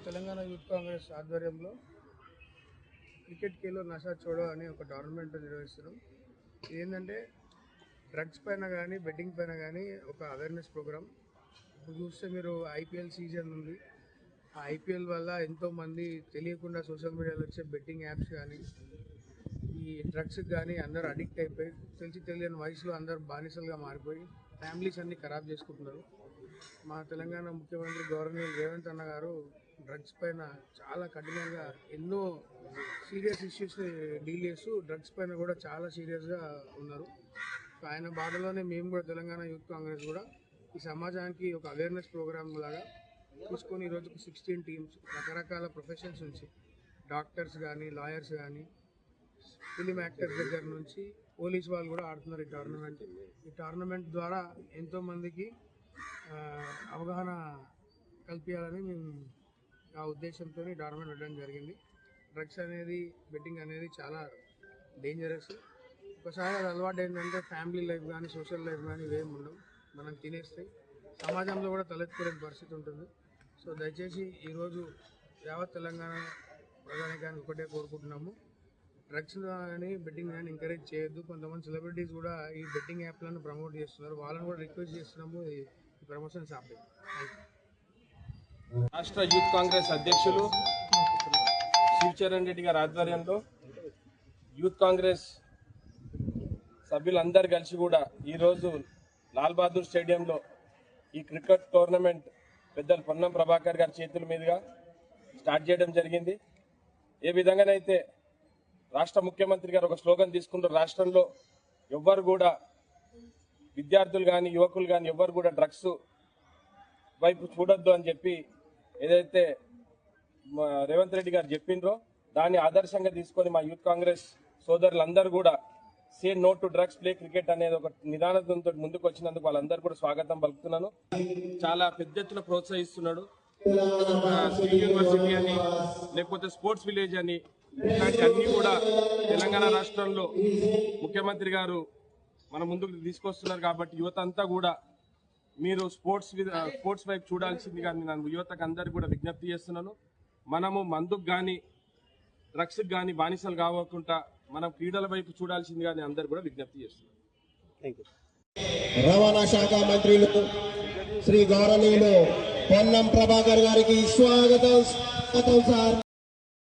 Telangana youth Congress ఆధ్వర్యంలో cricket Khelo Nasha చోడో అనే ఒక టోర్నమెంట్ నిర్వహిస్తున్నాం. ఏంటంటే డ్రగ్స్ పైన కానీ బెట్టింగ్ పైన కానీ ఒక అవేర్నెస్ ప్రోగ్రామ్. ఇప్పుడు చూస్తే మీరు ఐపీఎల్ సీజన్ ఉంది. ఆ ఐపీఎల్ వల్ల ఎంతోమంది తెలియకుండా సోషల్ మీడియాలో వచ్చే బెట్టింగ్ యాప్స్ కానీ ఈ డ్రగ్స్కి కానీ అందరూ అడిక్ట్ అయిపోయి తెలియని వయసులో అందరూ బానిసలుగా మారిపోయి ఫ్యామిలీస్ అన్నీ ఖరాబ్ చేసుకుంటున్నారు. మా తెలంగాణ ముఖ్యమంత్రి గవర్నర్ రేవంత్ అన్న గారు డ్రగ్స్ పైన చాలా కఠినంగా ఎన్నో సీరియస్ ఇష్యూస్ని డీల్ చేస్తూ డ్రగ్స్ పైన కూడా చాలా సీరియస్గా ఉన్నారు. ఆయన బాధలోనే మేము కూడా తెలంగాణ యూత్ కాంగ్రెస్ కూడా ఈ సమాజానికి ఒక అవేర్నెస్ ప్రోగ్రామ్ లాగా తీసుకొని ఈరోజు 16 టీమ్స్ రకరకాల ప్రొఫెషన్స్ నుంచి డాక్టర్స్ కానీ లాయర్స్ కానీ ఫిలిం యాక్టర్స్ దగ్గర నుంచి పోలీస్ వాళ్ళు కూడా ఆడుతున్నారు ఈ టోర్నమెంట్ ద్వారా ఎంతోమందికి అవగాహన కల్పించాలని మేము ఆ ఉద్దేశంతో టోర్నమెంట్ పెట్టడం జరిగింది. డ్రగ్స్ అనేది బెట్టింగ్ అనేది చాలా డేంజరస్. ఒకసారి అది అలవాటు ఏంటంటే ఫ్యామిలీ లైఫ్ కానీ సోషల్ లైఫ్ కానీ ఇవేమి ఉండవు, మనం తినేస్తే సమాజంలో కూడా తలెత్తుకునే పరిస్థితి ఉంటుంది. సో దయచేసి ఈరోజు యావత్ తెలంగాణ ప్రజానికానికి ఒకటే కోరుకుంటున్నాము, డ్రగ్స్ కానీ బెట్టింగ్ కానీ ఎంకరేజ్ చేయొద్దు. కొంతమంది సెలబ్రిటీస్ కూడా ఈ బెట్టింగ్ యాప్లను ప్రమోట్ చేస్తున్నారు, వాళ్ళని కూడా రిక్వెస్ట్ చేస్తున్నాము ఈ ప్రమోషన్స్ ఆపే. రాష్ట్ర యూత్ కాంగ్రెస్ అధ్యక్షులు శివచరణ్ రెడ్డి గారి ఆధ్వర్యంలో యూత్ కాంగ్రెస్ సభ్యులందరూ కలిసి కూడా ఈరోజు లాల్ బహదూర్ స్టేడియంలో ఈ క్రికెట్ టోర్నమెంట్ పెద్దలు పొన్నం ప్రభాకర్ గారి చేతుల మీదుగా స్టార్ట్ చేయడం జరిగింది. ఏ విధంగానైతే రాష్ట్ర ముఖ్యమంత్రి గారు ఒక స్లోగన్ తీసుకుంటారు, రాష్ట్రంలో ఎవ్వరు కూడా విద్యార్థులు కానీ యువకులు కానీ ఎవ్వరు కూడా డ్రగ్స్ వైపు చూడొద్దు అని చెప్పి ఏదైతే రేవంత్ రెడ్డి గారు చెప్పిండ్రో దాన్ని ఆదర్శంగా తీసుకొని మా యూత్ కాంగ్రెస్ సోదరులందరూ కూడా say no to drugs play cricket అనేది ఒక నిదానంతో ముందుకు వచ్చినందుకు వాళ్ళందరూ కూడా స్వాగతం పలుకుతున్నాను. చాలా పెద్ద ఎత్తున ప్రోత్సహిస్తున్నాడు. స్కిల్ యూనివర్సిటీ అని లేకపోతే స్పోర్ట్స్ విలేజ్ అని ఇట్లాంటి అన్ని కూడా తెలంగాణ రాష్ట్రంలో ముఖ్యమంత్రి గారు మన ముందుకు తీసుకొస్తున్నారు. కాబట్టి యువత అంతా కూడా మీరు స్పోర్ట్స్ వైపు చూడాల్సింది కానీ నేను యువతకు అందరికీ కూడా విజ్ఞప్తి చేస్తున్నాను. మనము మందుకు కానీ డ్రగ్స్కి కానీ బానిసలు కావకుండా మనం క్రీడల వైపు చూడాల్సింది కానీ అందరు కూడా విజ్ఞప్తి చేస్తున్నాను. రవాణా శాఖ మంత్రులు శ్రీ గౌరవనీయులు పొన్నం ప్రభాకర్ గారికి స్వాగతం సార్.